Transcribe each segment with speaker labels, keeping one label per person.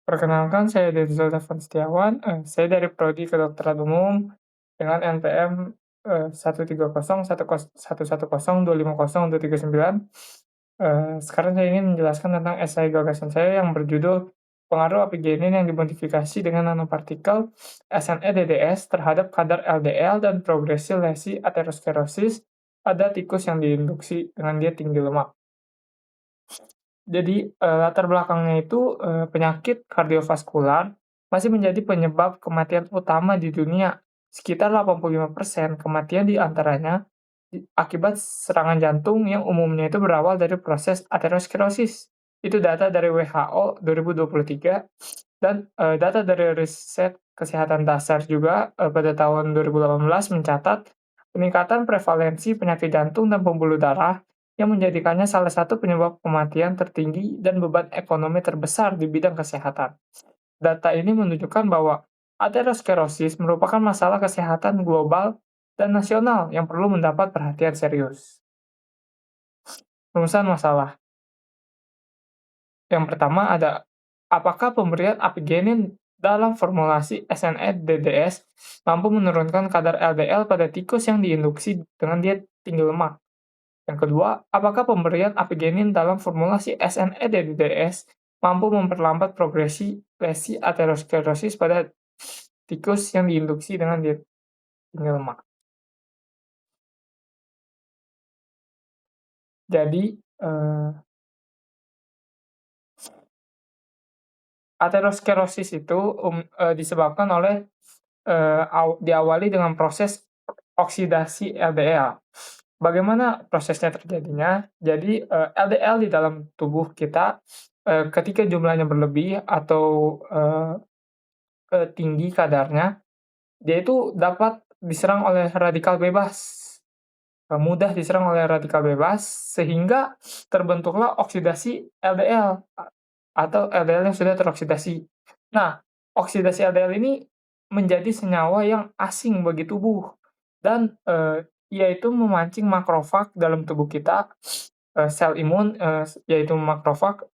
Speaker 1: Perkenalkan, saya Denzel Davan Setiawan, saya dari Prodi Kedokteran Umum dengan NPM 130110250250239. Sekarang saya ingin menjelaskan tentang esai gagasan saya yang berjudul Pengaruh Apigenin yang dimodifikasi dengan nanopartikel SNE-DDS terhadap kadar LDL dan progresi lesi aterosklerosis pada tikus yang diinduksi dengan diet tinggi lemak. Jadi, latar belakangnya itu, penyakit kardiovaskular masih menjadi penyebab kematian utama di dunia. Sekitar 85% kematian di antaranya akibat serangan jantung yang umumnya itu berawal dari proses aterosklerosis. Itu data dari WHO 2023 dan, data dari riset kesehatan dasar juga, pada tahun 2018 mencatat peningkatan prevalensi penyakit jantung dan pembuluh darah yang menjadikannya salah satu penyebab kematian tertinggi dan beban ekonomi terbesar di bidang kesehatan. Data ini menunjukkan bahwa aterosklerosis merupakan masalah kesehatan global dan nasional yang perlu mendapat perhatian serius. Rumusan masalah. Yang pertama ada, apakah pemberian apigenin dalam formulasi SNE-DDS mampu menurunkan kadar LDL pada tikus yang diinduksi dengan diet tinggi lemak? Yang kedua, apakah pemberian apigenin dalam formulasi SNE-DDS mampu memperlambat progresi lesi aterosklerosis pada tikus yang diinduksi dengan diet tinggi lemak? Jadi, aterosklerosis itu disebabkan oleh diawali dengan proses oksidasi LDL. Bagaimana prosesnya terjadinya? Jadi, LDL di dalam tubuh kita, ketika jumlahnya berlebih atau tinggi kadarnya, dia itu dapat diserang oleh radikal bebas, mudah diserang oleh radikal bebas, sehingga terbentuklah oksidasi LDL, atau LDL yang sudah teroksidasi. Nah, oksidasi LDL ini menjadi senyawa yang asing bagi tubuh, dan yaitu memancing makrofag dalam tubuh kita, sel imun, yaitu makrofag,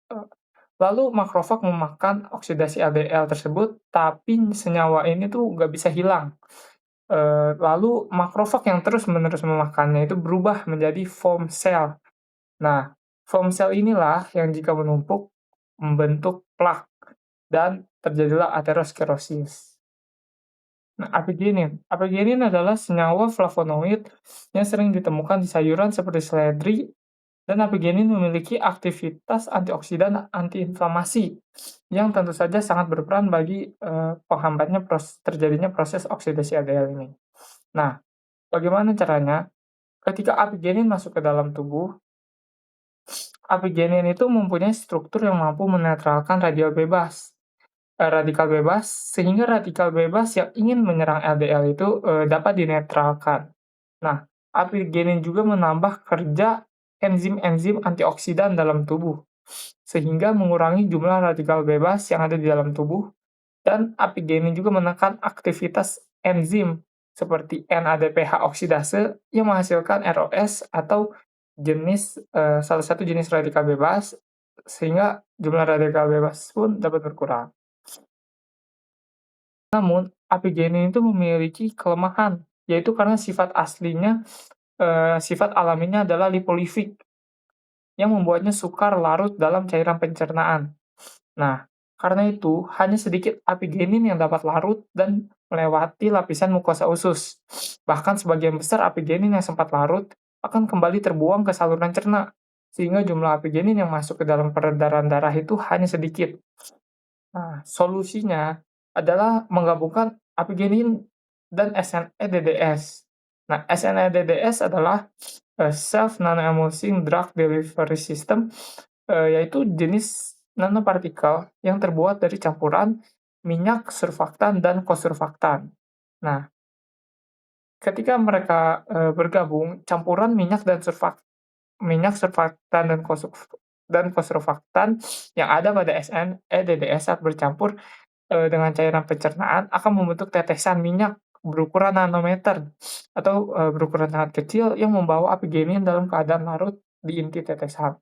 Speaker 1: lalu makrofag memakan oksidasi LDL tersebut, tapi senyawa ini tuh nggak bisa hilang. Lalu makrofag yang terus-menerus memakannya itu berubah menjadi foam cell. Nah, foam cell inilah yang jika menumpuk membentuk plak dan terjadilah aterosklerosis. Nah, apigenin. Apigenin adalah senyawa flavonoid yang sering ditemukan di sayuran seperti seledri, dan apigenin memiliki aktivitas antioksidan antiinflamasi yang tentu saja sangat berperan bagi penghambatnya terjadinya proses oksidasi LDL ini. Nah, bagaimana caranya? Ketika apigenin masuk ke dalam tubuh, apigenin itu mempunyai struktur yang mampu menetralkan radikal bebas, sehingga radikal bebas yang ingin menyerang LDL itu dapat dinetralkan. Nah, apigenin juga menambah kerja enzim-enzim antioksidan dalam tubuh, sehingga mengurangi jumlah radikal bebas yang ada di dalam tubuh, dan apigenin juga menekan aktivitas enzim seperti NADPH oksidase yang menghasilkan ROS atau salah satu jenis radikal bebas, sehingga jumlah radikal bebas pun dapat berkurang. Namun, apigenin itu memiliki kelemahan, yaitu karena sifat alaminya adalah lipolifik, yang membuatnya sukar larut dalam cairan pencernaan. Nah, karena itu, hanya sedikit apigenin yang dapat larut dan melewati lapisan mukosa usus. Bahkan sebagian besar apigenin yang sempat larut akan kembali terbuang ke saluran cerna, sehingga jumlah apigenin yang masuk ke dalam peredaran darah itu hanya sedikit. Nah, solusinya adalah menggabungkan apigenin dan SNE-DDS. Nah, SNE-DDS adalah Self Nanoemulsing Drug Delivery System, yaitu jenis nanopartikel yang terbuat dari campuran minyak surfaktan dan kosurfaktan. Nah, ketika mereka bergabung, campuran minyak surfaktan dan kosurfaktan yang ada pada SNE-DDS saat bercampur dengan cairan pencernaan akan membentuk tetesan minyak berukuran nanometer atau berukuran sangat kecil yang membawa apigenin dalam keadaan larut di inti tetesan.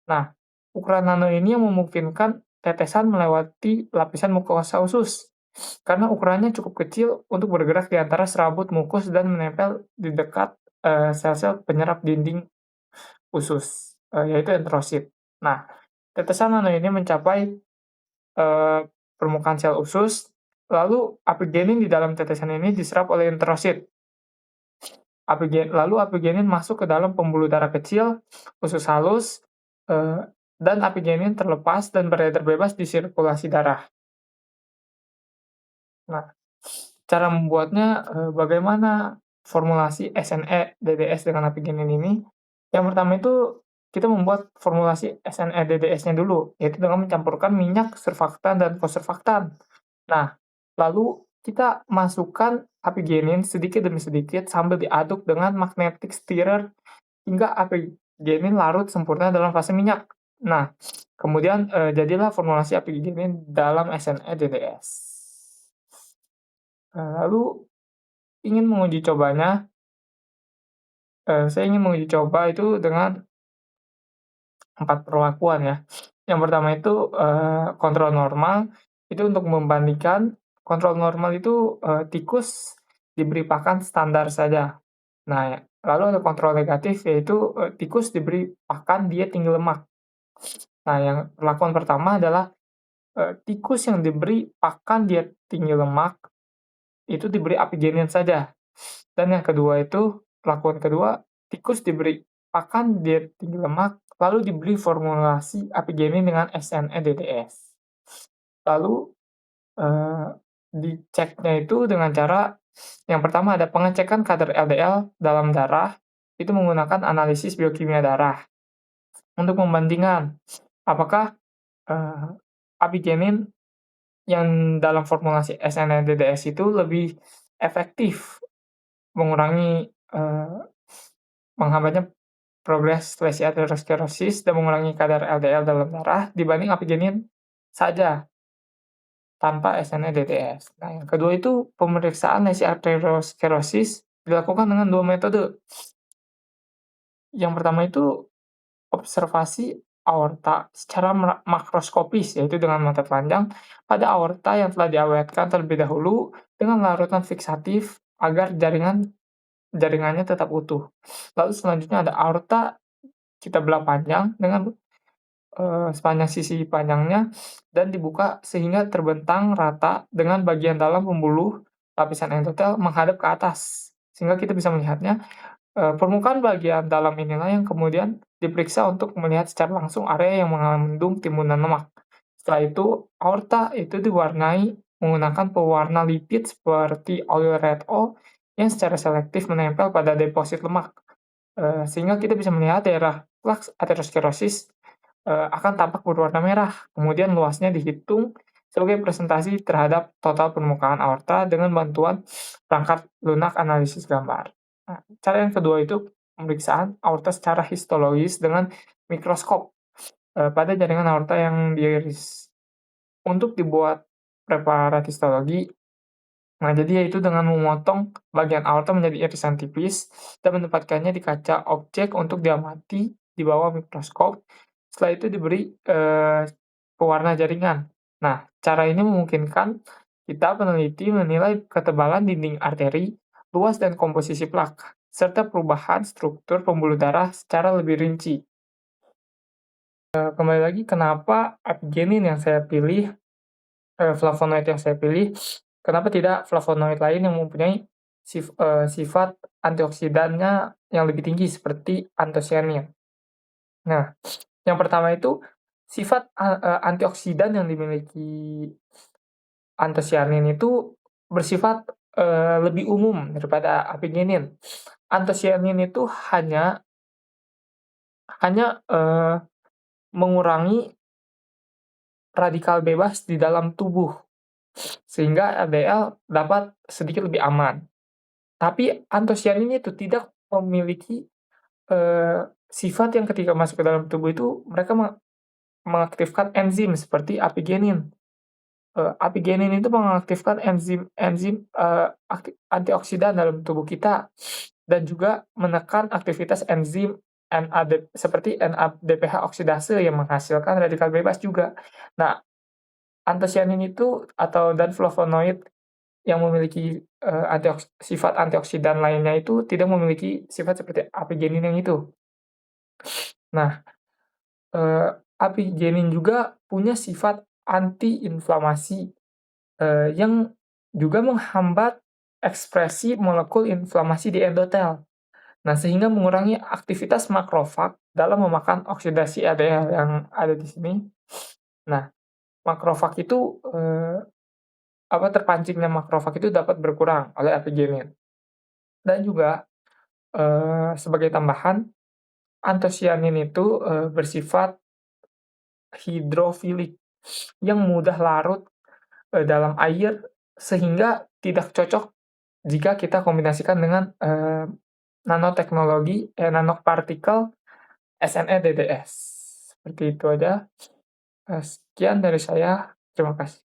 Speaker 1: Nah, ukuran nano ini yang memungkinkan tetesan melewati lapisan mukosa usus, karena ukurannya cukup kecil untuk bergerak di antara serabut mukus dan menempel di dekat, sel-sel penyerap dinding usus, yaitu enterosit. Nah, tetesan nano ini mencapai, eee, permukaan sel usus, lalu apigenin di dalam tetesan ini diserap oleh enterosit. Lalu apigenin masuk ke dalam pembuluh darah kecil, usus halus, eee, dan apigenin terlepas dan beredar bebas di sirkulasi darah. Nah, cara membuatnya, bagaimana formulasi SNE-DDS dengan apigenin ini? Yang pertama itu kita membuat formulasi SNE-DDS-nya dulu, yaitu dengan mencampurkan minyak, surfaktan, dan fossurfaktan. Nah, lalu kita masukkan apigenin sedikit demi sedikit sambil diaduk dengan magnetic stirrer hingga apigenin larut sempurna dalam fase minyak. Nah, kemudian, jadilah formulasi apigenin dalam SNE-DDS. Lalu ingin menguji cobanya, saya ingin menguji coba itu dengan 4 perlakuan ya. Yang pertama itu, kontrol normal, itu untuk membandingkan kontrol normal itu, tikus diberi pakan standar saja. Nah, lalu ada kontrol negatif yaitu, tikus diberi pakan diet tinggi lemak. Nah, yang perlakuan pertama adalah, tikus yang diberi pakan diet tinggi lemak, itu diberi apigenin saja. Dan yang kedua itu, perlakuan kedua, tikus diberi pakan diet tinggi lemak, lalu diberi formulasi apigenin dengan SNE-DDS. Lalu, eee, diceknya itu dengan cara yang pertama ada pengecekan kadar LDL dalam darah, itu menggunakan analisis biokimia darah. Untuk membandingkan, apakah, apigenin yang dalam formulasi SNE-DDS itu lebih efektif mengurangi, menghambatnya progres lesi aterosklerosis dan mengurangi kadar LDL dalam darah dibanding apigenin saja tanpa SNE-DDS. Nah, yang kedua itu pemeriksaan lesi aterosklerosis dilakukan dengan 2 metode. Yang pertama itu observasi aorta secara makroskopis, yaitu dengan mata telanjang pada aorta yang telah diawetkan terlebih dahulu dengan larutan fiksatif agar jaringannya tetap utuh. Lalu selanjutnya ada aorta kita belah panjang dengan, sepanjang sisi panjangnya dan dibuka sehingga terbentang rata dengan bagian dalam pembuluh lapisan endotel menghadap ke atas, sehingga kita bisa melihatnya. Permukaan bagian dalam inilah yang kemudian diperiksa untuk melihat secara langsung area yang mengandung timbunan lemak. Setelah itu, aorta itu diwarnai menggunakan pewarna lipid seperti oil red oil yang secara selektif menempel pada deposit lemak, sehingga kita bisa melihat daerah plaks aterosklerosis, akan tampak berwarna merah. Kemudian luasnya dihitung sebagai presentasi terhadap total permukaan aorta dengan bantuan perangkat lunak analisis gambar. Nah, cara yang kedua itu pemeriksaan aorta secara histologis dengan mikroskop, pada jaringan aorta yang diiris. Untuk dibuat preparat histologi, nah jadi yaitu dengan memotong bagian aorta menjadi irisan tipis dan menempatkannya di kaca objek untuk diamati di bawah mikroskop. Setelah itu diberi, pewarna jaringan. Nah, cara ini memungkinkan kita peneliti menilai ketebalan dinding arteri, luas dan komposisi plak, serta perubahan struktur pembuluh darah secara lebih rinci. Kembali lagi kenapa apigenin yang saya pilih, flavonoid yang saya pilih, kenapa tidak flavonoid lain yang mempunyai sifat antioksidannya yang lebih tinggi seperti antosianin. Nah, yang pertama itu sifat antioksidan yang dimiliki antosianin itu bersifat, lebih umum daripada apigenin. Antosianin itu hanya, mengurangi radikal bebas di dalam tubuh, sehingga LDL dapat sedikit lebih aman. Tapi antosianin itu tidak memiliki, sifat yang ketika masuk ke dalam tubuh itu mereka mengaktifkan enzim seperti apigenin. Apigenin itu mengaktifkan enzim-enzim, antioksidan dalam tubuh kita dan juga menekan aktivitas enzim seperti NADPH oksidase yang menghasilkan radikal bebas juga. Nah, Antosianin itu dan flavonoid yang memiliki, sifat antioksidan lainnya itu tidak memiliki sifat seperti apigenin yang itu. Nah, apigenin juga punya sifat antiinflamasi, yang juga menghambat ekspresi molekul inflamasi di endotel. Nah, sehingga mengurangi aktivitas makrofag dalam memakan oksidasi ADL yang ada di sini. Nah, makrofag itu, terpancingnya makrofag itu dapat berkurang oleh apigenin. Dan juga, sebagai tambahan, antosianin itu, bersifat hidrofilik yang mudah larut, dalam air sehingga tidak cocok jika kita kombinasikan dengan, nanopartikel SNE-DDS. Seperti itu aja, sekian dari saya, terima kasih.